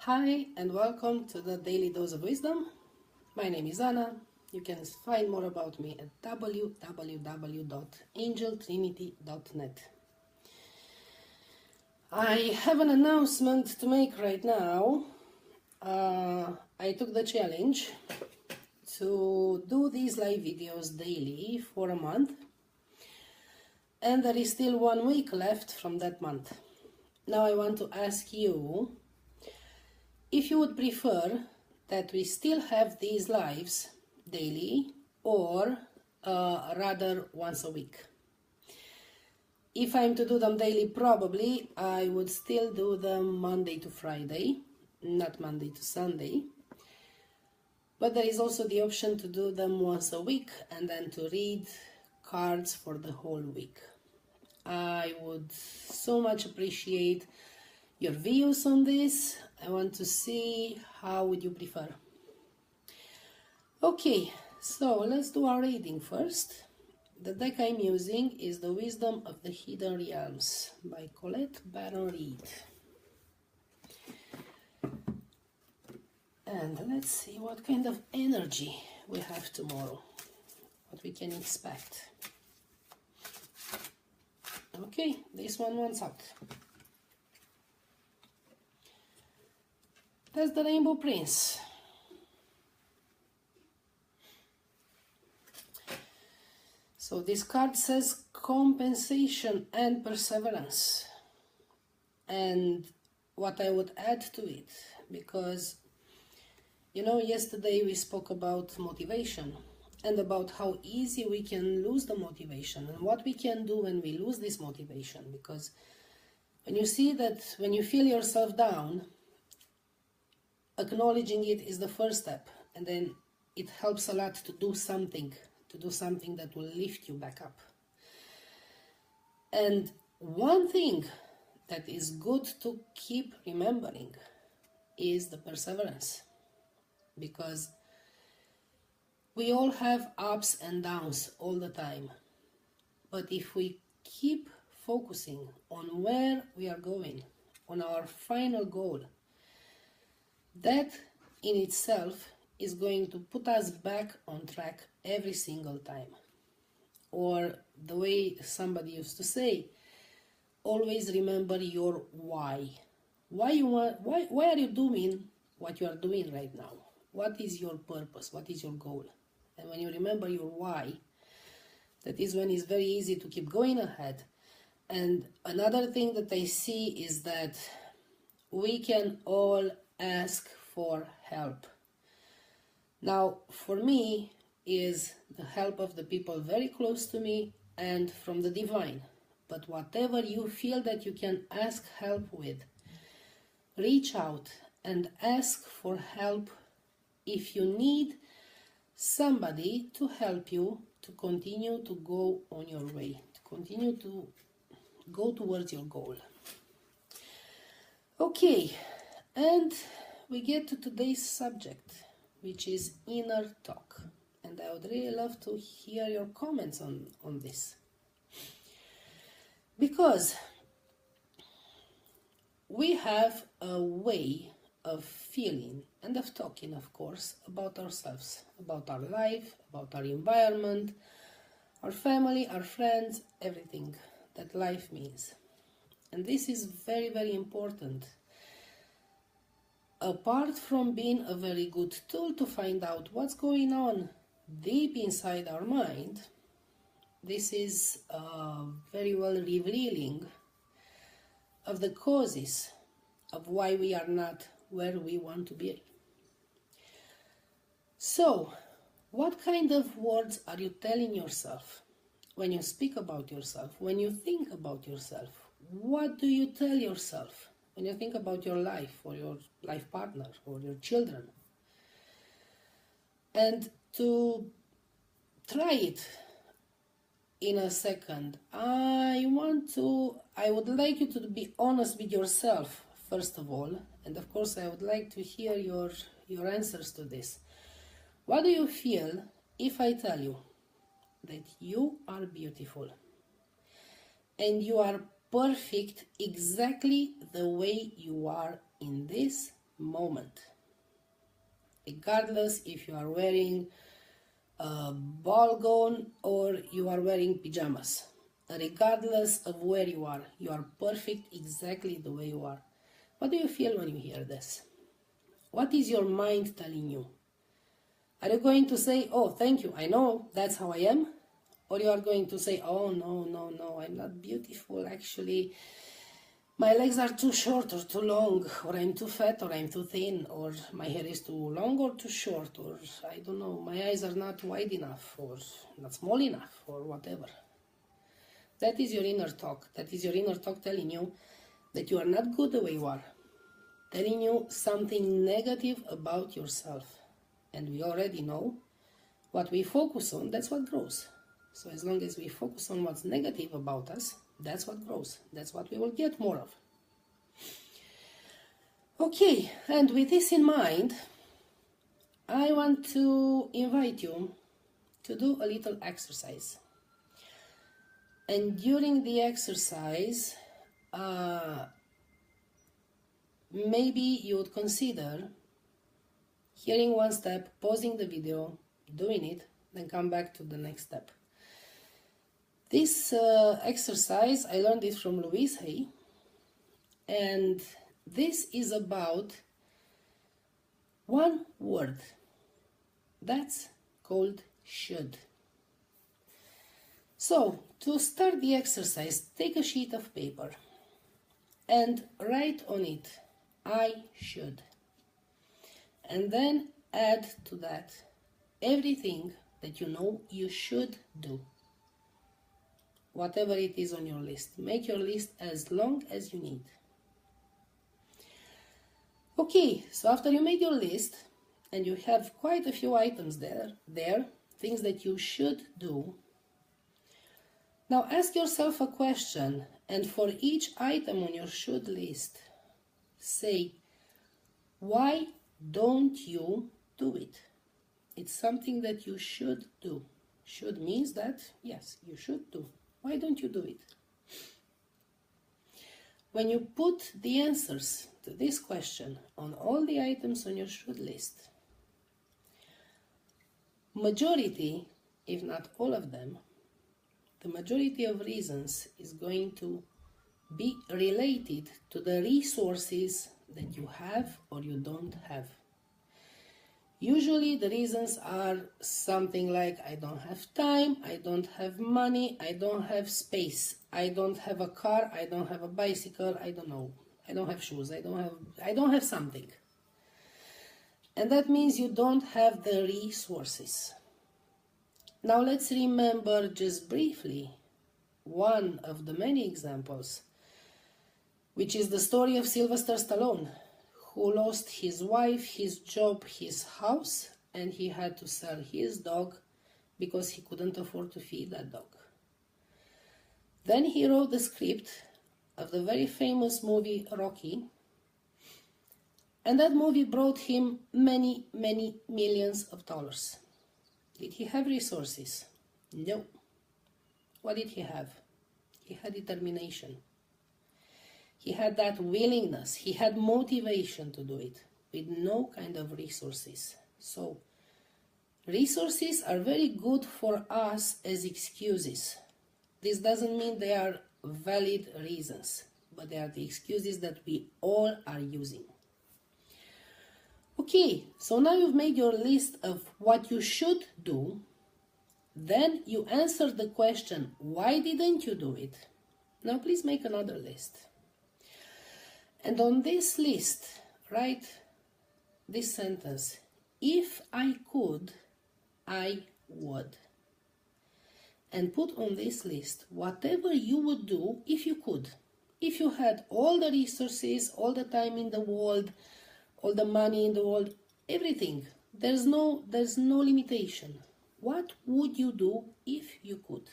Hi and welcome to the Daily Dose of Wisdom. My name is Anna. You can find more about me at www.angeltrinity.net. I have an announcement to make right now. I took the challenge to do these live videos daily for a month, and there is still 1 week left from that month. Now I want to ask you if you would prefer that we still have these lives daily or rather once a week. If I'm to do them daily, probably I would still do them Monday to Friday, not Monday to Sunday. But there is also the option to do them once a week and then to read cards for the whole week. I would so much appreciate your views on this. I want to see how would you prefer. Okay, so let's do our reading first. The deck I'm using is The Wisdom of the Hidden Realms by Colette Baron Reid. And let's see what kind of energy we have tomorrow, what we can expect. Okay, this one wants out. That's the Rainbow Prince. So this card says compensation and perseverance. And what I would add to it, because yesterday we spoke about motivation and about how easy we can lose the motivation and what we can do when we lose this motivation. Because when you see that, when you feel yourself down, acknowledging it is the first step, and then it helps a lot to do something that will lift you back up. And one thing that is good to keep remembering is the perseverance, because we all have ups and downs all the time. But if we keep focusing on where we are going, on our final goal, that in itself is going to put us back on track every single time. Or the way somebody used to say, always remember your why. Why are you doing what you are doing right now? What is your purpose? What is your goal? And when you remember your why, that is when it's very easy to keep going ahead. And another thing that I see is that we can all ask for help. Now, for me, is the help of the people very close to me and from the divine. But whatever you feel that you can ask help with, reach out and ask for help if you need somebody to help you to continue to go on your way, to continue to go towards your goal. Okay, and we get to today's subject, which is inner talk. And I would really love to hear your comments on this. Because we have a way of feeling and of talking, of course, about ourselves, about our life, about our environment, our family, our friends, everything that life means. And this is very, very important. Apart from being a very good tool to find out what's going on deep inside our mind, this is very well revealing of the causes of why we are not where we want to be. So, what kind of words are you telling yourself when you speak about yourself, when you think about yourself? What do you tell yourself when you think about your life or your life partner or your children? And to try it in a second, I would like you to be honest with yourself, first of all. And of course, I would like to hear your answers to this. What do you feel if I tell you that you are beautiful and you are perfect exactly the way you are in this moment. Regardless if you are wearing a ball gown or you are wearing pajamas. Regardless of where you are perfect exactly the way you are. What do you feel when you hear this? What is your mind telling you? Are you going to say, oh, thank you, I know, that's how I am? Or you are going to say, oh, no, I'm not beautiful, actually. My legs are too short or too long, or I'm too fat or I'm too thin, or my hair is too long or too short, or I don't know, my eyes are not wide enough, or not small enough, or whatever. That is your inner talk. That is your inner talk telling you that you are not good the way you are, telling you something negative about yourself. And we already know what we focus on, that's what grows. So as long as we focus on what's negative about us, that's what grows. That's what we will get more of. Okay, and with this in mind, I want to invite you to do a little exercise. And during the exercise, maybe you would consider hearing one step, pausing the video, doing it, then come back to the next step. This exercise, I learned it from Louise Hay, and this is about one word. That's called should. So, to start the exercise, take a sheet of paper and write on it, I should. And then add to that everything that you know you should do. Whatever it is on your list. Make your list as long as you need. Okay, so after you made your list, and you have quite a few items there, things that you should do, now ask yourself a question, and for each item on your should list, say, why don't you do it? It's something that you should do. Should means that, yes, you should do. Why don't you do it? When you put the answers to this question on all the items on your should list, majority, if not all of them, the majority of reasons is going to be related to the resources that you have or you don't have. Usually the reasons are something like, I don't have time, I don't have money, I don't have space, I don't have a car, I don't have a bicycle, I don't know, I don't have shoes, I don't have something. And that means you don't have the resources. Now let's remember just briefly one of the many examples, which is the story of Sylvester Stallone, who lost his wife, his job, his house, and he had to sell his dog because he couldn't afford to feed that dog. Then he wrote the script of the very famous movie Rocky, and that movie brought him many, many millions of dollars. Did he have resources? No. What did he have? He had determination. He had that willingness, he had motivation to do it with no kind of resources. So, resources are very good for us as excuses. This doesn't mean they are valid reasons, but they are the excuses that we all are using. Okay, so now you've made your list of what you should do. Then you answer the question, why didn't you do it? Now please make another list. And on this list, write this sentence, if I could, I would. And put on this list whatever you would do if you could. If you had all the resources, all the time in the world, all the money in the world, everything. There's no limitation. What would you do if you could?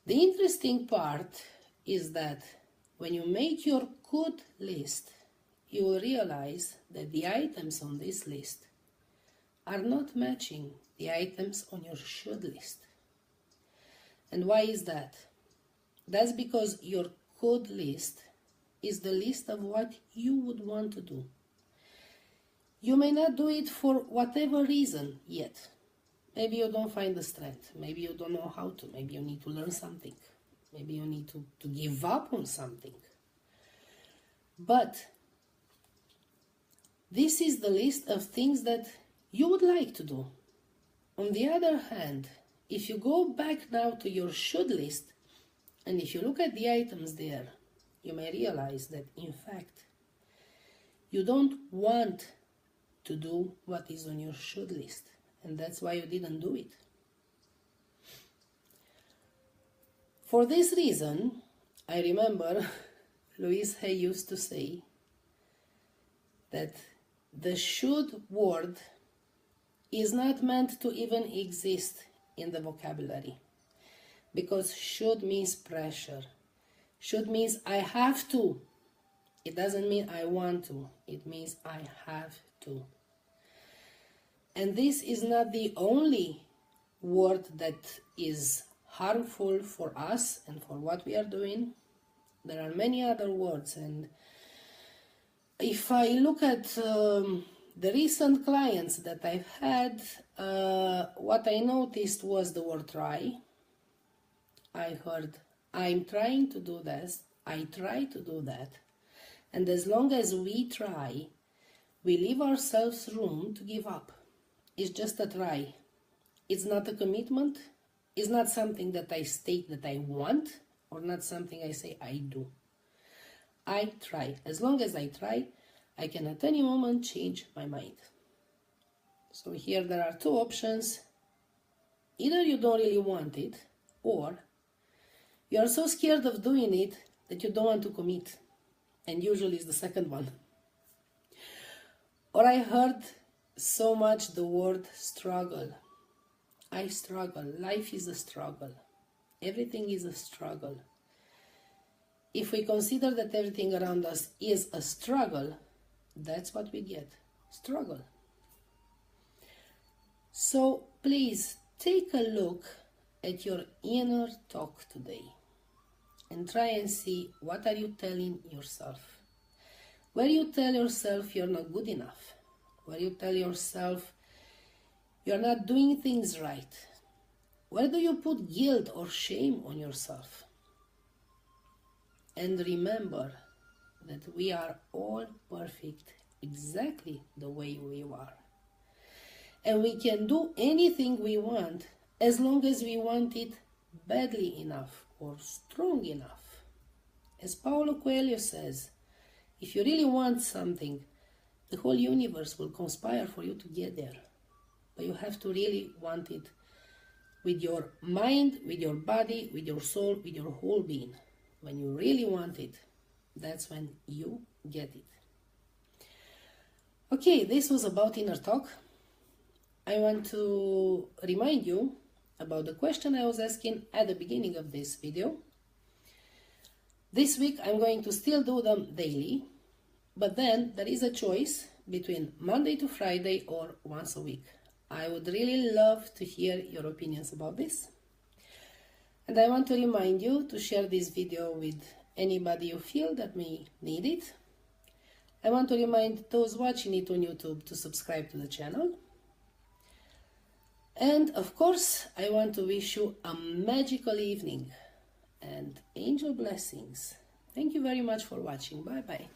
The interesting part is that when you make your could list, you will realize that the items on this list are not matching the items on your should list. And why is that? That's because your could list is the list of what you would want to do. You may not do it for whatever reason yet. Maybe you don't find the strength. Maybe you don't know how to. Maybe you need to learn something. Maybe you need to give up on something. But this is the list of things that you would like to do. On the other hand, if you go back now to your should list, and if you look at the items there, you may realize that in fact, you don't want to do what is on your should list. And that's why you didn't do it. For this reason, I remember Louise Hay used to say that the should word is not meant to even exist in the vocabulary, because should means pressure. Should means I have to. It doesn't mean I want to. It means I have to. And this is not the only word that is harmful for us and for what we are doing. There are many other words, and if I look at the recent clients that I've had, what I noticed was the word try. I heard, I'm trying to do this, I try to do that. And as long as we try, we leave ourselves room to give up. It's just a try. It's not a commitment. It's not something that I state that I want, or not something I say I do. I try. As long as I try, I can at any moment change my mind. So here there are two options. Either you don't really want it, or you are so scared of doing it that you don't want to commit. And usually it's the second one. Or I heard so much the word struggle. I struggle. Life is a struggle. Everything is a struggle. If we consider that everything around us is a struggle, that's what we get. Struggle. So please take a look at your inner talk today and try and see what are you telling yourself. Where you tell yourself you're not good enough. Where you tell yourself you're not doing things right. Where do you put guilt or shame on yourself? And remember that we are all perfect exactly the way we are. And we can do anything we want as long as we want it badly enough or strong enough. As Paulo Coelho says, if you really want something, the whole universe will conspire for you to get there. But you have to really want it with your mind, with your body, with your soul, with your whole being. When you really want it, that's when you get it. Okay, this was about inner talk. I want to remind you about the question I was asking at the beginning of this video. This week I'm going to still do them daily, but then there is a choice between Monday to Friday or once a week. I would really love to hear your opinions about this. And I want to remind you to share this video with anybody you feel that may need it. I want to remind those watching it on YouTube to subscribe to the channel. And of course, I want to wish you a magical evening and angel blessings. Thank you very much for watching. Bye bye.